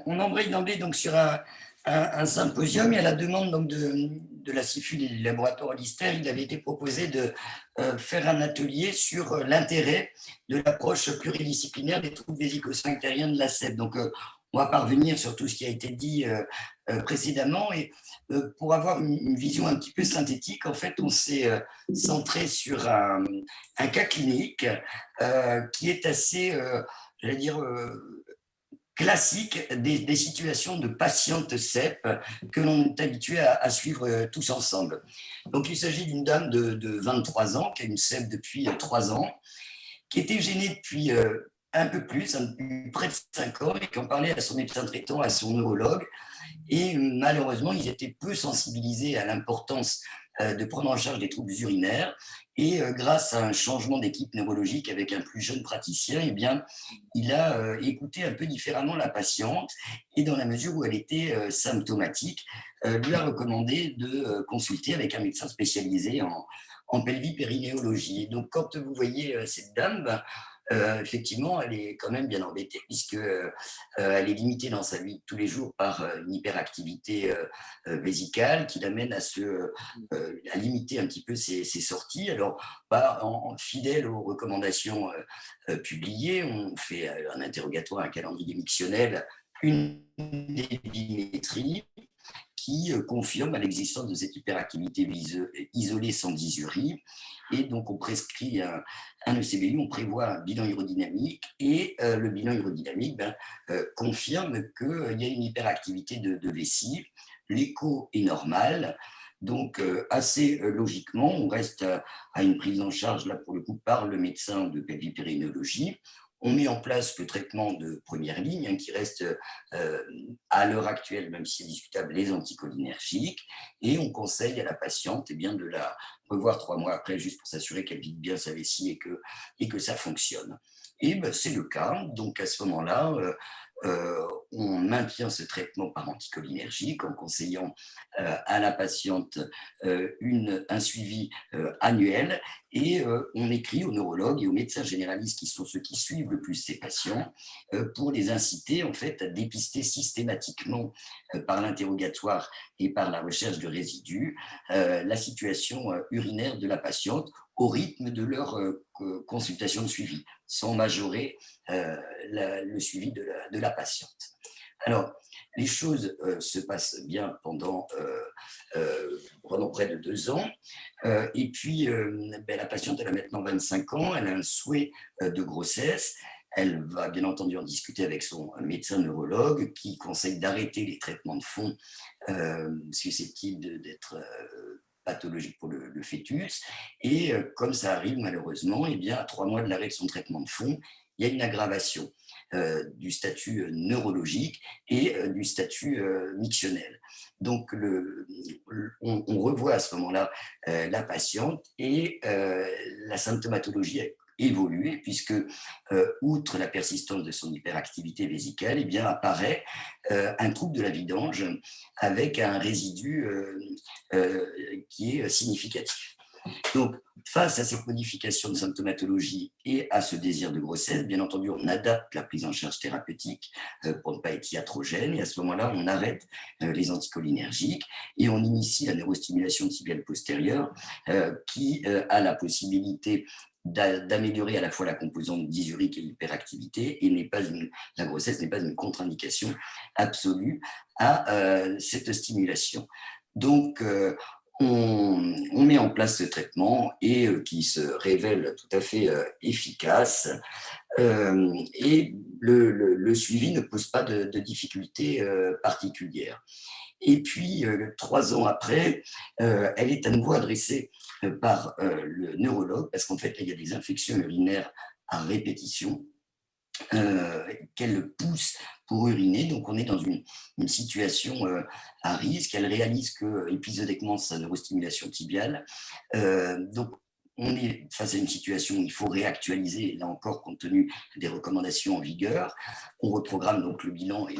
On embraye d'emblée donc sur un symposium et à la demande donc de la CIFUD et du laboratoire Lister, il avait été proposé de faire un atelier sur l'intérêt de l'approche pluridisciplinaire des troubles vésico-sphinctériens de la SEP. Donc, on va parvenir sur tout ce qui a été dit précédemment et pour avoir une vision un petit peu synthétique, en fait, on s'est centré sur un cas clinique qui est assez, j'allais dire, classique des situations de patientes CEP que l'on est habitué à suivre tous ensemble. Donc, il s'agit d'une dame de 23 ans qui a une CEP depuis 3 ans, qui était gênée depuis un peu plus, près de 5 ans, et qui en parlait à son médecin traitant, à son neurologue. Et malheureusement, ils étaient peu sensibilisés à l'importance de prendre en charge les troubles urinaires. Et grâce à un changement d'équipe neurologique avec un plus jeune praticien, eh bien, il a écouté un peu différemment la patiente et dans la mesure où elle était symptomatique, lui a recommandé de consulter avec un médecin spécialisé en pelvipérinéologie. Et donc, quand vous voyez cette dame, ben, effectivement, elle est quand même bien embêtée puisque elle est limitée dans sa vie de tous les jours par une hyperactivité vésicale qui l'amène à limiter un petit peu ses sorties. Alors, fidèle aux recommandations publiées, on fait un interrogatoire, un calendrier mictionnel, une débimétrie qui confirme l'existence de cette hyperactivité isolée sans dysurie. Et donc, on prescrit un ECBU, on prévoit un bilan urodynamique et le bilan urodynamique confirme qu'il y a une hyperactivité de vessie. L'écho est normal. Donc, assez logiquement, on reste à une prise en charge, là pour le coup, par le médecin de pelvipérinéologie. On met en place le traitement de première ligne, qui reste à l'heure actuelle, même si c'est discutable, les anticholinergiques. Et on conseille à la patiente de la revoir 3 mois après, juste pour s'assurer qu'elle vide bien sa vessie et que ça fonctionne. Et c'est le cas. Donc à ce moment-là, on maintient ce traitement par anticholinergique en conseillant à la patiente un suivi annuel et on écrit aux neurologues et aux médecins généralistes qui sont ceux qui suivent le plus ces patients pour les inciter en fait à dépister systématiquement par l'interrogatoire et par la recherche de résidus la situation urinaire de la patiente au rythme de leur consultation de suivi, sans majorer le suivi de la patiente. Alors, les choses se passent bien pendant près de 2 ans. Et puis, la patiente, elle a maintenant 25 ans, elle a un souhait de grossesse. Elle va bien entendu en discuter avec son médecin neurologue qui conseille d'arrêter les traitements de fond susceptibles d'être pathologiques pour le fœtus. Et comme ça arrive malheureusement, à 3 mois de l'arrêt de son traitement de fond, il y a une aggravation du statut neurologique et du statut mictionnel. Donc, on revoit à ce moment-là la patiente et la symptomatologie a évolué puisque, outre la persistance de son hyperactivité vésicale, apparaît un trouble de la vidange avec un résidu qui est significatif. Donc, face à cette modification de symptomatologie et à ce désir de grossesse, bien entendu, on adapte la prise en charge thérapeutique pour ne pas être iatrogène. Et à ce moment-là, on arrête les anticholinergiques et on initie la neurostimulation tibiale postérieure qui a la possibilité d'améliorer à la fois la composante dysurique et l'hyperactivité et la grossesse n'est pas une contre-indication absolue à cette stimulation. Donc, on met en place ce traitement et qui se révèle tout à fait efficace et le suivi ne pose pas de difficultés particulières. Et puis, 3 ans après, elle est à nouveau adressée par le neurologue parce qu'en fait, il y a des infections urinaires à répétition qu'elle le pousse pour uriner. Donc, on est dans une situation à risque. Elle réalise que épisodiquement sa neurostimulation tibiale. Donc, on est face à une situation où il faut réactualiser, là encore, compte tenu des recommandations en vigueur. On reprogramme donc le bilan et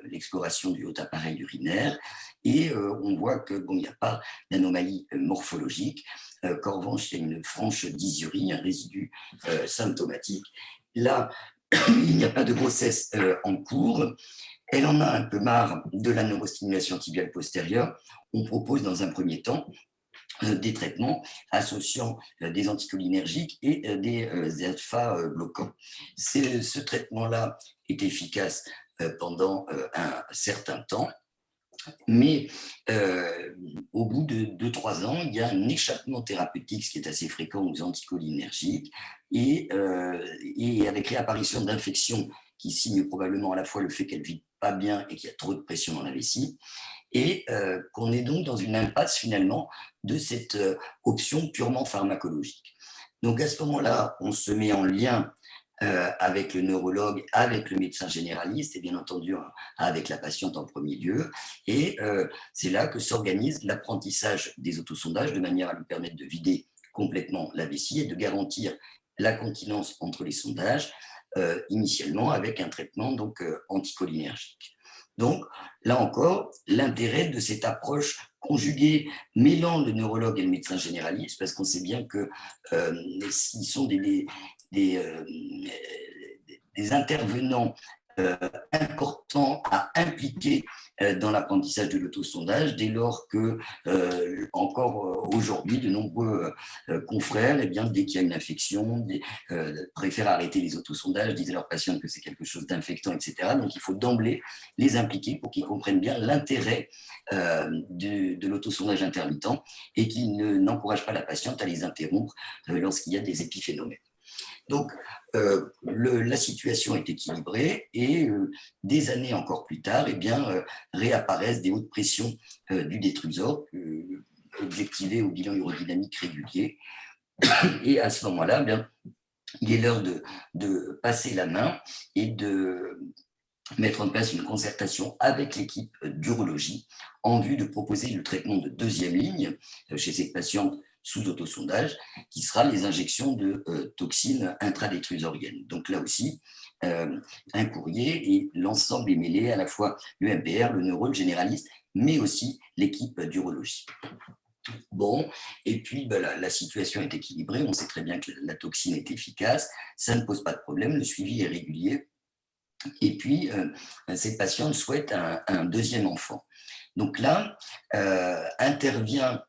l'exploration du haut appareil urinaire. Et on voit que il n'y a pas d'anomalie morphologique, qu'en revanche, il y a une franche dysurie, un résidu symptomatique. Là, il n'y a pas de grossesse en cours. Elle en a un peu marre de la neurostimulation tibiale postérieure. On propose dans un premier temps des traitements associant des anticholinergiques et des alpha bloquants. Ce traitement-là est efficace pendant un certain temps, mais au bout de 2-3 ans, il y a un échappement thérapeutique, ce qui est assez fréquent aux anticholinergiques, et avec réapparition d'infections qui signent probablement à la fois le fait qu'elle ne vit pas bien et qu'il y a trop de pression dans la vessie, et qu'on est donc dans une impasse finalement de cette option purement pharmacologique. Donc à ce moment-là, on se met en lien avec le neurologue, avec le médecin généraliste et bien entendu avec la patiente en premier lieu. Et c'est là que s'organise l'apprentissage des autosondages de manière à lui permettre de vider complètement la vessie et de garantir la continence entre les sondages, initialement avec un traitement donc anticholinergique. Donc, là encore, l'intérêt de cette approche conjuguée, mêlant le neurologue et le médecin généraliste, parce qu'on sait bien que s'ils sont des, des intervenants importants à impliquer dans l'apprentissage de l'autosondage, dès lors que, encore aujourd'hui, de nombreux confrères, eh bien, dès qu'il y a une infection, préfèrent arrêter les autosondages, disent à leurs patients que c'est quelque chose d'infectant, etc. Donc, il faut d'emblée les impliquer pour qu'ils comprennent bien l'intérêt de l'autosondage intermittent et qu'ils n'encouragent pas la patiente à les interrompre lorsqu'il y a des épiphénomènes. Donc, la situation est équilibrée et des années encore plus tard, eh bien, réapparaissent des hautes pressions du détrusor objectivées au bilan urodynamique régulier. Et à ce moment-là, eh bien, il est l'heure de passer la main et de mettre en place une concertation avec l'équipe d'urologie en vue de proposer le traitement de deuxième ligne chez ces patients sous autosondage, qui sera les injections de toxines intradétrusoriennes. Donc là aussi, un courrier et l'ensemble est mêlé, à la fois le MPR, le neuro, le généraliste, mais aussi l'équipe d'urologie. Bon, et puis ben, la situation est équilibrée, on sait très bien que la toxine est efficace, ça ne pose pas de problème, le suivi est régulier. Et puis, cette patiente souhaite un deuxième enfant. Donc là, intervient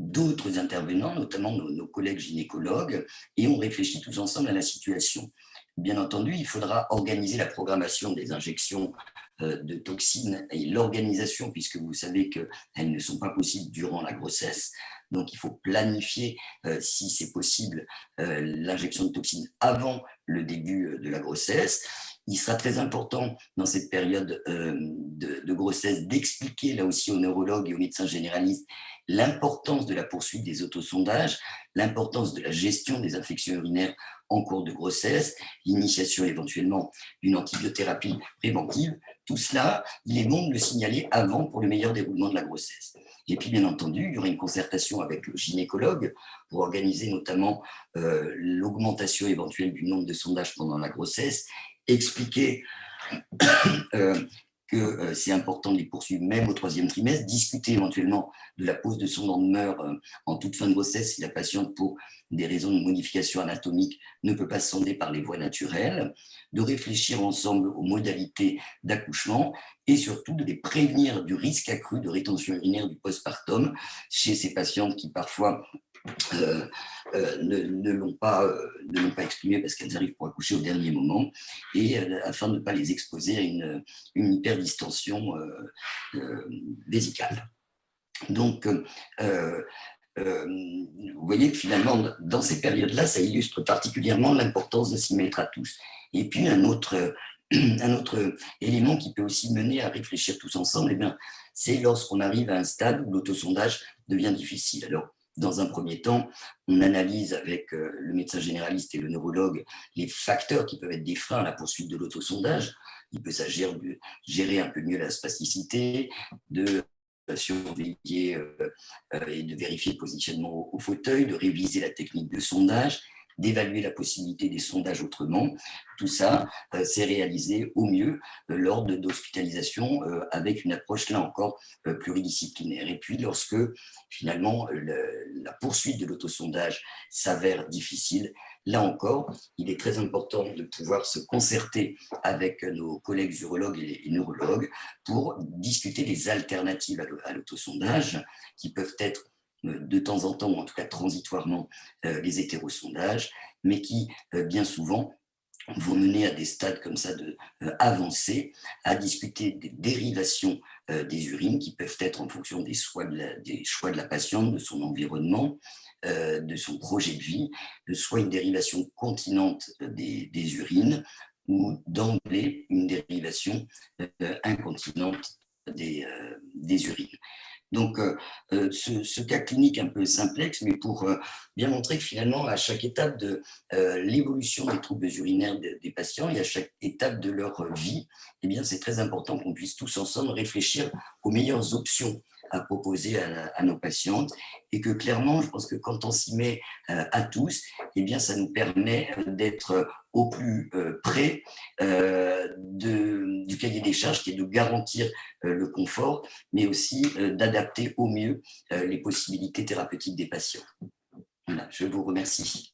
d'autres intervenants, notamment nos collègues gynécologues, et on réfléchit tous ensemble à la situation. Bien entendu, il faudra organiser la programmation des injections de toxines et l'organisation, puisque vous savez qu'elles ne sont pas possibles durant la grossesse. Donc, il faut planifier, si c'est possible, l'injection de toxines avant le début de la grossesse. Il sera très important dans cette période de grossesse d'expliquer là aussi aux neurologues et aux médecins généralistes l'importance de la poursuite des autosondages, l'importance de la gestion des infections urinaires en cours de grossesse, l'initiation éventuellement d'une antibiothérapie préventive. Tout cela, il est bon de le signaler avant pour le meilleur déroulement de la grossesse. Et puis, bien entendu, il y aura une concertation avec le gynécologue pour organiser notamment l'augmentation éventuelle du nombre de sondages pendant la grossesse, expliquer que c'est important de les poursuivre même au 3e trimestre, discuter éventuellement de la pose de sondage de Meur en toute fin de grossesse si la patiente, pour des raisons de modification anatomique, ne peut pas se sonder par les voies naturelles, de réfléchir ensemble aux modalités d'accouchement et surtout de les prévenir du risque accru de rétention urinaire du postpartum chez ces patientes qui parfois ne l'ont pas exprimé parce qu'elles arrivent pour accoucher au dernier moment, et afin de ne pas les exposer à une hyperdistension vésicale. Donc, vous voyez que finalement, dans ces périodes-là, ça illustre particulièrement l'importance de s'y mettre à tous. Et puis, un autre élément qui peut aussi mener à réfléchir tous ensemble, eh bien, c'est lorsqu'on arrive à un stade où l'autosondage devient difficile. Alors, dans un premier temps, on analyse avec le médecin généraliste et le neurologue les facteurs qui peuvent être des freins à la poursuite de l'autosondage. Il peut s'agir de gérer un peu mieux la spasticité, de surveiller et de vérifier le positionnement au fauteuil, de réviser la technique de sondage, d'évaluer la possibilité des sondages autrement. Tout ça, c'est réalisé au mieux lors d'hospitalisation avec une approche, là encore, pluridisciplinaire. Et puis, lorsque, finalement, la poursuite de l'autosondage s'avère difficile, là encore, il est très important de pouvoir se concerter avec nos collègues urologues et neurologues pour discuter des alternatives à l'autosondage, qui peuvent être de temps en temps, ou en tout cas transitoirement, les hétérosondages, mais qui, bien souvent, vont mener à des stades comme ça avancés, à discuter des dérivations des urines qui peuvent être en fonction des choix de la patiente, de son environnement, de son projet de vie, soit une dérivation continente des urines ou d'emblée une dérivation incontinente des urines. Donc, ce cas clinique un peu simplexe, mais pour bien montrer que finalement, à chaque étape de l'évolution des troubles urinaires des patients et à chaque étape de leur vie, eh bien, c'est très important qu'on puisse tous ensemble réfléchir aux meilleures options à proposer à nos patientes et que clairement, je pense que quand on s'y met à tous, eh bien, ça nous permet d'être au plus près du cahier des charges qui est de garantir le confort, mais aussi d'adapter au mieux les possibilités thérapeutiques des patients. Voilà, je vous remercie.